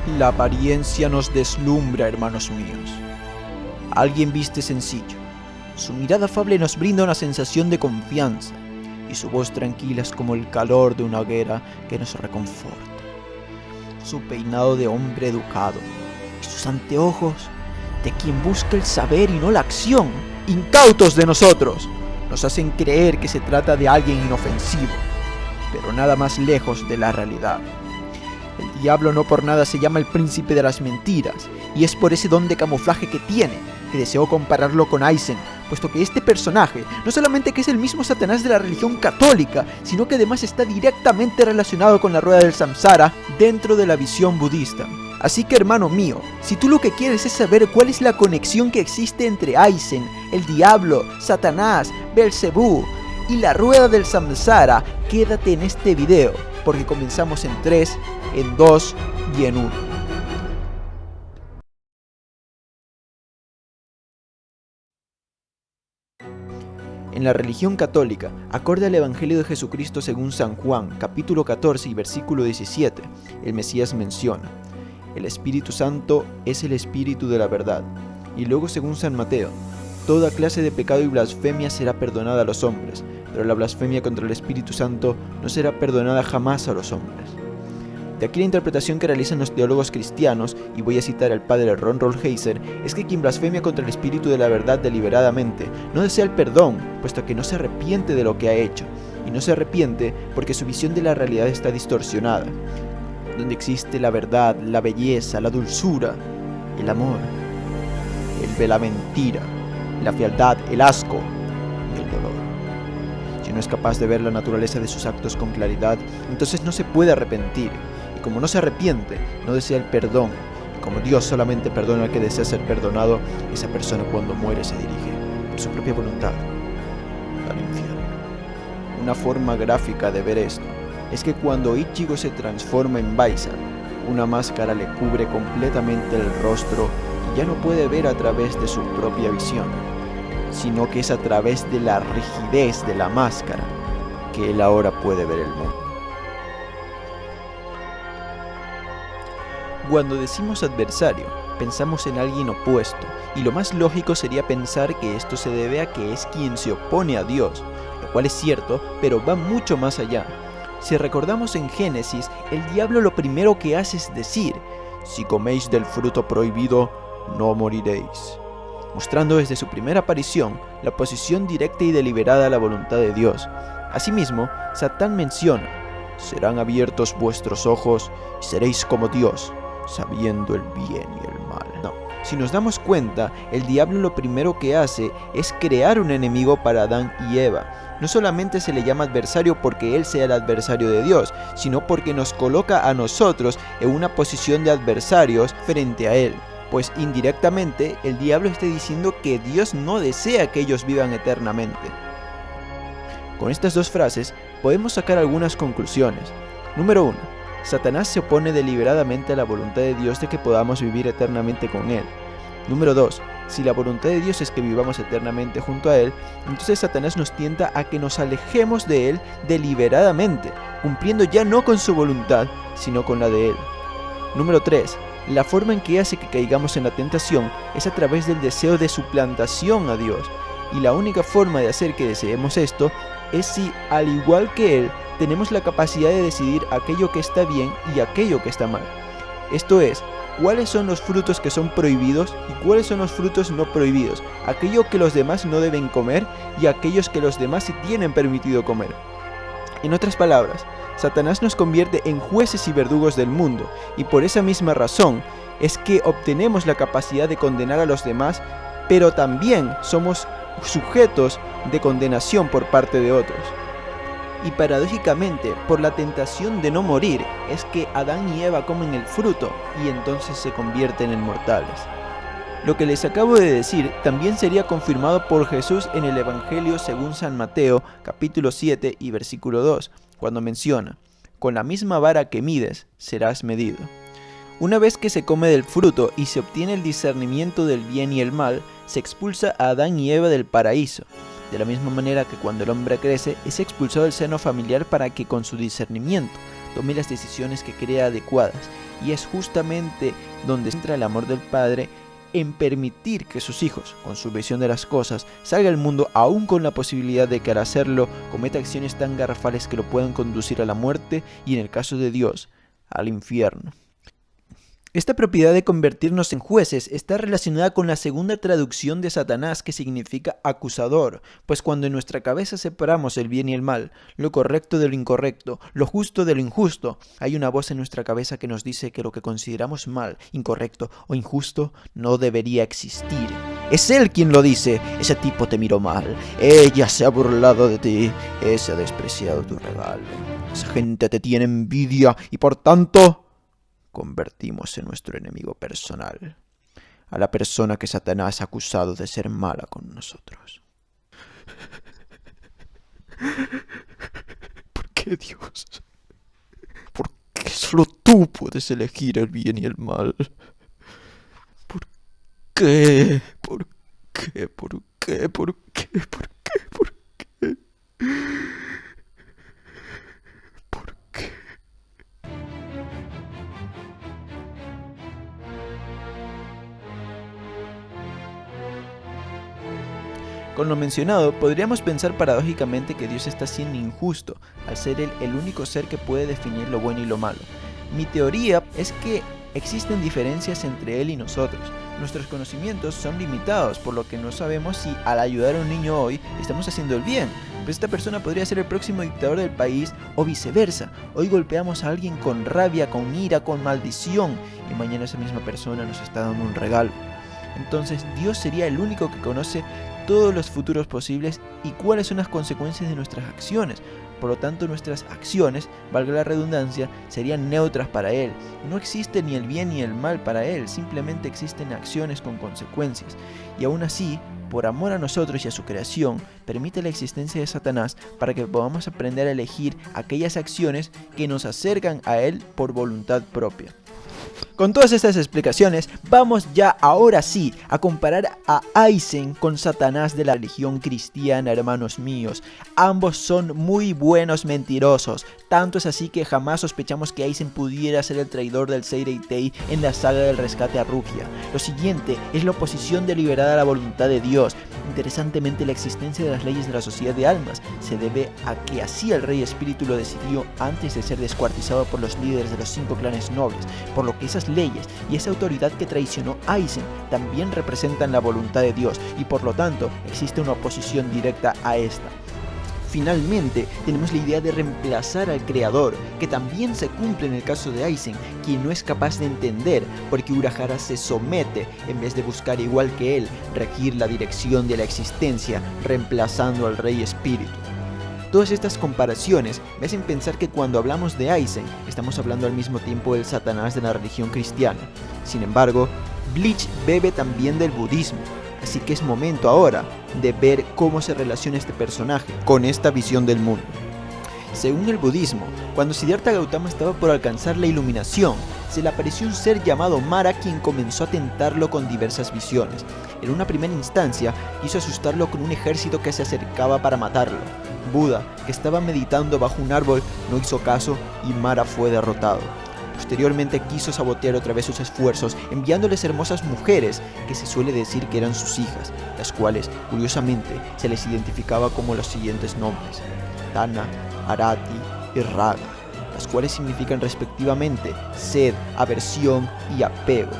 La apariencia nos deslumbra, hermanos míos. Alguien viste sencillo. Su mirada afable nos brinda una sensación de confianza, y su voz tranquila es como el calor de una hoguera que nos reconforta. Su peinado de hombre educado y sus anteojos de quien busca el saber y no la acción, incautos de nosotros, nos hacen creer que se trata de alguien inofensivo, pero nada más lejos de la realidad. El diablo no por nada se llama el príncipe de las mentiras, y es por ese don de camuflaje que tiene, que deseo compararlo con Aizen, puesto que este personaje no solamente que es el mismo Satanás de la religión católica, sino que además está directamente relacionado con la rueda del samsara dentro de la visión budista. Así que, hermano mío, si tú lo que quieres es saber cuál es la conexión que existe entre Aizen, el diablo, Satanás, Belcebú y la rueda del samsara, quédate en este video, porque comenzamos en 3, en 2 y en 1. En la religión católica, acorde al Evangelio de Jesucristo según San Juan, capítulo 14 y versículo 17, el Mesías menciona: el Espíritu Santo es el Espíritu de la verdad. Y luego según San Mateo, toda clase de pecado y blasfemia será perdonada a los hombres, pero la blasfemia contra el Espíritu Santo no será perdonada jamás a los hombres. De aquí la interpretación que realizan los teólogos cristianos, y voy a citar al padre Ron Rolheiser, es que quien blasfemia contra el Espíritu de la verdad deliberadamente no desea el perdón, puesto que no se arrepiente de lo que ha hecho, y no se arrepiente porque su visión de la realidad está distorsionada, donde existe la verdad, la belleza, la dulzura, el amor, la mentira, la fealdad, el asco y el dolor. Si no es capaz de ver la naturaleza de sus actos con claridad, entonces no se puede arrepentir. Como no se arrepiente, no desea el perdón, y como Dios solamente perdona al que desea ser perdonado, esa persona cuando muere se dirige, por su propia voluntad, al infierno. Una forma gráfica de ver esto es que cuando Ichigo se transforma en Baisan, una máscara le cubre completamente el rostro y ya no puede ver a través de su propia visión, sino que es a través de la rigidez de la máscara que él ahora puede ver el mundo. Cuando decimos adversario, pensamos en alguien opuesto, y lo más lógico sería pensar que esto se debe a que es quien se opone a Dios, lo cual es cierto, pero va mucho más allá. Si recordamos en Génesis, el diablo lo primero que hace es decir: si coméis del fruto prohibido, no moriréis, mostrando desde su primera aparición la oposición directa y deliberada a la voluntad de Dios. Asimismo, Satán menciona: serán abiertos vuestros ojos y seréis como Dios, sabiendo el bien y el mal. No, si nos damos cuenta, el diablo lo primero que hace es crear un enemigo para Adán y Eva. No solamente se le llama adversario porque él sea el adversario de Dios, sino porque nos coloca a nosotros en una posición de adversarios frente a él. Pues indirectamente, el diablo está diciendo que Dios no desea que ellos vivan eternamente. Con estas dos frases, podemos sacar algunas conclusiones. Número 1. Satanás se opone deliberadamente a la voluntad de Dios de que podamos vivir eternamente con Él. Número 2. Si la voluntad de Dios es que vivamos eternamente junto a Él, entonces Satanás nos tienta a que nos alejemos de Él deliberadamente, cumpliendo ya no con su voluntad, sino con la de Él. Número 3. La forma en que hace que caigamos en la tentación es a través del deseo de suplantación a Dios, y la única forma de hacer que deseemos esto es si, al igual que Él, tenemos la capacidad de decidir aquello que está bien y aquello que está mal. Esto es, cuáles son los frutos que son prohibidos y cuáles son los frutos no prohibidos, aquello que los demás no deben comer y aquellos que los demás sí tienen permitido comer. En otras palabras, Satanás nos convierte en jueces y verdugos del mundo, y por esa misma razón es que obtenemos la capacidad de condenar a los demás, pero también somos sujetos de condenación por parte de otros. Y paradójicamente, por la tentación de no morir, es que Adán y Eva comen el fruto y entonces se convierten en mortales. Lo que les acabo de decir también sería confirmado por Jesús en el Evangelio según San Mateo, capítulo 7 y versículo 2, cuando menciona: con la misma vara que mides, serás medido. Una vez que se come del fruto y se obtiene el discernimiento del bien y el mal, se expulsa a Adán y Eva del paraíso. De la misma manera que cuando el hombre crece, es expulsado del seno familiar para que con su discernimiento tome las decisiones que crea adecuadas, y es justamente donde entra el amor del Padre en permitir que sus hijos, con su visión de las cosas, salgan al mundo aún con la posibilidad de que al hacerlo cometa acciones tan garrafales que lo puedan conducir a la muerte y, en el caso de Dios, al infierno. Esta propiedad de convertirnos en jueces está relacionada con la segunda traducción de Satanás, que significa acusador, pues cuando en nuestra cabeza separamos el bien y el mal, lo correcto de lo incorrecto, lo justo de lo injusto, hay una voz en nuestra cabeza que nos dice que lo que consideramos mal, incorrecto o injusto no debería existir. Es él quien lo dice: ese tipo te miró mal, ella se ha burlado de ti, ese ha despreciado tu regalo, esa gente te tiene envidia y por tanto convertimos en nuestro enemigo personal a la persona que Satanás ha acusado de ser mala con nosotros. ¿Por qué, Dios? ¿Por qué solo tú puedes elegir el bien y el mal? ¿Por qué? ¿Por qué? ¿Por qué? ¿Por qué? ¿Por qué? ¿Por qué? ¿Por qué? Con lo mencionado, podríamos pensar paradójicamente que Dios está siendo injusto, al ser Él el único ser que puede definir lo bueno y lo malo. Mi teoría es que existen diferencias entre Él y nosotros. Nuestros conocimientos son limitados, por lo que no sabemos si al ayudar a un niño hoy estamos haciendo el bien, pues esta persona podría ser el próximo dictador del país, o viceversa. Hoy golpeamos a alguien con rabia, con ira, con maldición, y mañana esa misma persona nos está dando un regalo. Entonces Dios sería el único que conoce todos los futuros posibles y cuáles son las consecuencias de nuestras acciones. Por lo tanto, nuestras acciones, valga la redundancia, serían neutras para Él. No existe ni el bien ni el mal para Él, simplemente existen acciones con consecuencias. Y aún así, por amor a nosotros y a su creación, permite la existencia de Satanás para que podamos aprender a elegir aquellas acciones que nos acercan a Él por voluntad propia. Con todas estas explicaciones, vamos ya ahora sí a comparar a Aizen con Satanás de la religión cristiana, hermanos míos. Ambos son muy buenos mentirosos, tanto es así que jamás sospechamos que Aizen pudiera ser el traidor del Seireitei en la saga del rescate a Rukia. Lo siguiente es la oposición deliberada a la voluntad de Dios. Interesantemente, la existencia de las leyes de la sociedad de almas se debe a que así el Rey Espíritu lo decidió antes de ser descuartizado por los líderes de los 5 clanes nobles, por lo que esas leyes y esa autoridad que traicionó Aizen también representan la voluntad de Dios y por lo tanto existe una oposición directa a esta. Finalmente, tenemos la idea de reemplazar al creador, que también se cumple en el caso de Aizen, quien no es capaz de entender porque Urahara se somete en vez de buscar igual que él regir la dirección de la existencia, reemplazando al Rey Espíritu. Todas estas comparaciones me hacen pensar que cuando hablamos de Aizen, estamos hablando al mismo tiempo del Satanás de la religión cristiana. Sin embargo, Bleach bebe también del budismo, así que es momento ahora de ver cómo se relaciona este personaje con esta visión del mundo. Según el budismo, cuando Siddhartha Gautama estaba por alcanzar la iluminación, se le apareció un ser llamado Mara quien comenzó a tentarlo con diversas visiones. En una primera instancia, quiso asustarlo con un ejército que se acercaba para matarlo. Buda, que estaba meditando bajo un árbol, no hizo caso y Mara fue derrotado. Posteriormente quiso sabotear otra vez sus esfuerzos, enviándoles hermosas mujeres que se suele decir que eran sus hijas, las cuales, curiosamente, se les identificaba como los siguientes nombres: Tana, Arati y Raga, las cuales significan respectivamente sed, aversión y apego.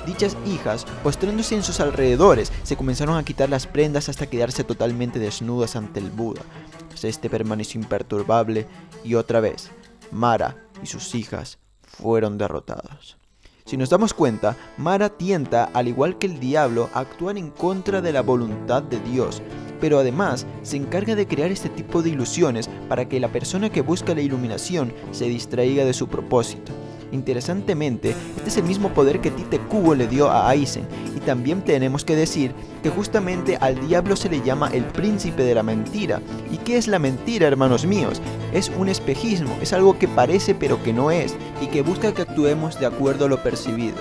Dichas hijas, postrándose en sus alrededores, se comenzaron a quitar las prendas hasta quedarse totalmente desnudas ante el Buda. Pues este permaneció imperturbable y otra vez, Mara y sus hijas fueron derrotados. Si nos damos cuenta, Mara tienta, al igual que el diablo, a actuar en contra de la voluntad de Dios, pero además se encarga de crear este tipo de ilusiones para que la persona que busca la iluminación se distraiga de su propósito. Interesantemente, este es el mismo poder que Tite Kubo le dio a Aizen, y también tenemos que decir que justamente al diablo se le llama el príncipe de la mentira. ¿Y qué es la mentira, hermanos míos? Es un espejismo, es algo que parece pero que no es, y que busca que actuemos de acuerdo a lo percibido.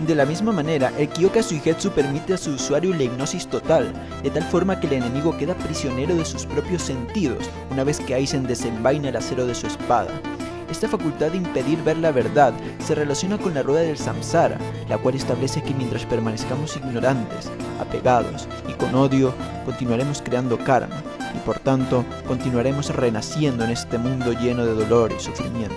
De la misma manera, el Kyoka Suigetsu permite a su usuario la hipnosis total, de tal forma que el enemigo queda prisionero de sus propios sentidos, una vez que Aizen desenvaina el acero de su espada. Esta facultad de impedir ver la verdad se relaciona con la rueda del samsara, la cual establece que mientras permanezcamos ignorantes, apegados y con odio, continuaremos creando karma y por tanto continuaremos renaciendo en este mundo lleno de dolor y sufrimiento.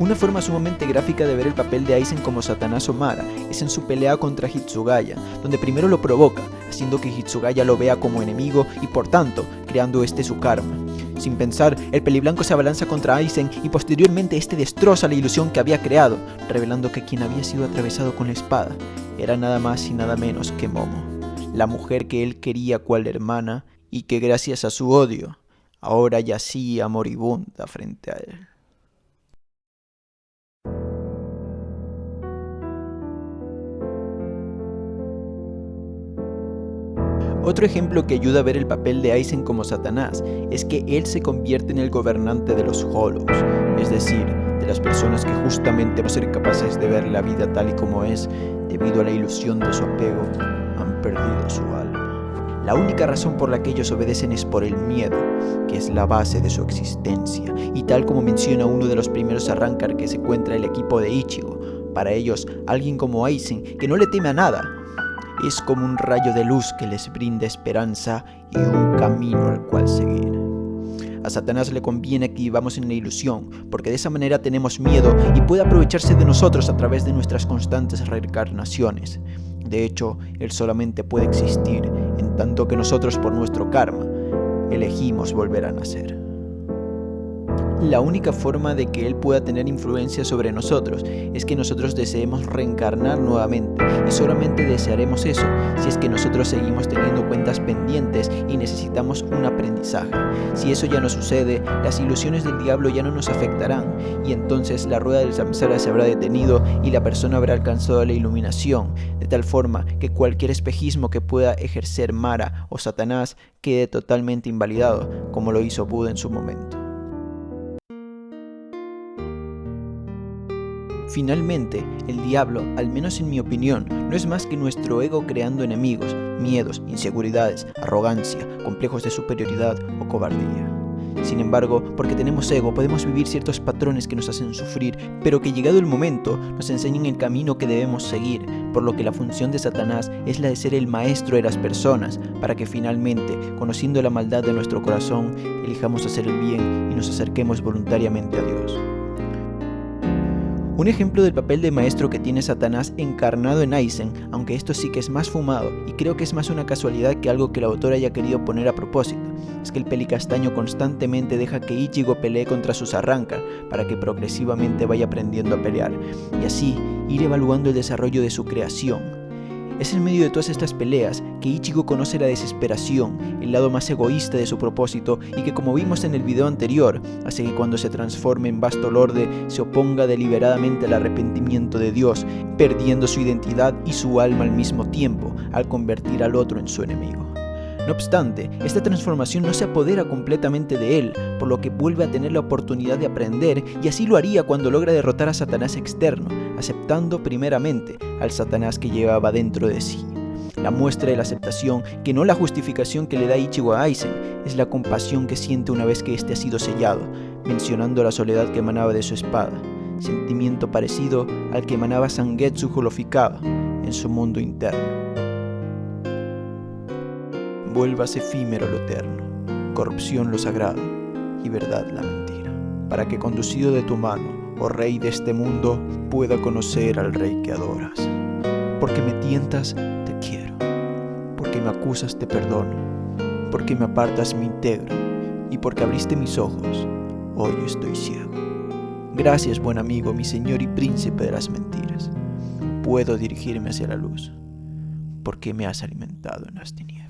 Una forma sumamente gráfica de ver el papel de Aizen como Satanás o Mara es en su pelea contra Hitsugaya, donde primero lo provoca, haciendo que Hitsugaya lo vea como enemigo y por tanto, creando su karma. Sin pensar, el peliblanco se abalanza contra Aizen y posteriormente destroza la ilusión que había creado, revelando que quien había sido atravesado con la espada era nada más y nada menos que Momo, la mujer que él quería cual hermana y que gracias a su odio, ahora yacía moribunda frente a él. Otro ejemplo que ayuda a ver el papel de Aizen como Satanás es que él se convierte en el gobernante de los Hollows, es decir, de las personas que justamente por ser capaces de ver la vida tal y como es, debido a la ilusión de su apego, han perdido su alma. La única razón por la que ellos obedecen es por el miedo, que es la base de su existencia, y tal como menciona uno de los primeros arrancar que se encuentra el equipo de Ichigo, para ellos, alguien como Aizen, que no le teme a nada, es como un rayo de luz que les brinda esperanza y un camino al cual seguir. A Satanás le conviene que vivamos en la ilusión, porque de esa manera tenemos miedo y puede aprovecharse de nosotros a través de nuestras constantes reencarnaciones. De hecho, él solamente puede existir en tanto que nosotros por nuestro karma elegimos volver a nacer. La única forma de que él pueda tener influencia sobre nosotros es que nosotros deseemos reencarnar nuevamente, y solamente desearemos eso si es que nosotros seguimos teniendo cuentas pendientes y necesitamos un aprendizaje. Si eso ya no sucede, las ilusiones del diablo ya no nos afectarán, y entonces la rueda del samsara se habrá detenido y la persona habrá alcanzado la iluminación, de tal forma que cualquier espejismo que pueda ejercer Mara o Satanás quede totalmente invalidado, como lo hizo Buda en su momento. Finalmente, el diablo, al menos en mi opinión, no es más que nuestro ego creando enemigos, miedos, inseguridades, arrogancia, complejos de superioridad o cobardía. Sin embargo, porque tenemos ego, podemos vivir ciertos patrones que nos hacen sufrir, pero que llegado el momento nos enseñan el camino que debemos seguir, por lo que la función de Satanás es la de ser el maestro de las personas, para que finalmente, conociendo la maldad de nuestro corazón, elijamos hacer el bien y nos acerquemos voluntariamente a Dios. Un ejemplo del papel de maestro que tiene Satanás encarnado en Aizen, aunque esto sí que es más fumado y creo que es más una casualidad que algo que el autor haya querido poner a propósito, es que el pelicastaño constantemente deja que Ichigo pelee contra sus arrancar para que progresivamente vaya aprendiendo a pelear y así ir evaluando el desarrollo de su creación. Es en medio de todas estas peleas que Ichigo conoce la desesperación, el lado más egoísta de su propósito y que, como vimos en el video anterior, hace que cuando se transforme en Vasto Lorde se oponga deliberadamente al arrepentimiento de Dios, perdiendo su identidad y su alma al mismo tiempo, al convertir al otro en su enemigo. No obstante, esta transformación no se apodera completamente de él, por lo que vuelve a tener la oportunidad de aprender, y así lo haría cuando logra derrotar a Satanás externo, aceptando primeramente al Satanás que llevaba dentro de sí. La muestra de la aceptación, que no la justificación que le da Ichigo a Aizen, es la compasión que siente una vez que éste ha sido sellado, mencionando la soledad que emanaba de su espada, sentimiento parecido al que emanaba Zangetsu Holofikawa en su mundo interno. Vuelvas efímero lo eterno, corrupción lo sagrado y verdad la mentira, para que conducido de tu mano, oh Rey de este mundo, pueda conocer al Rey que adoras. Porque me tientas, te quiero, porque me acusas, te perdono, porque me apartas, me integro, y porque abriste mis ojos, hoy estoy ciego. Gracias, buen amigo, mi Señor y Príncipe de las mentiras. Puedo dirigirme hacia la luz, porque me has alimentado en las tinieblas.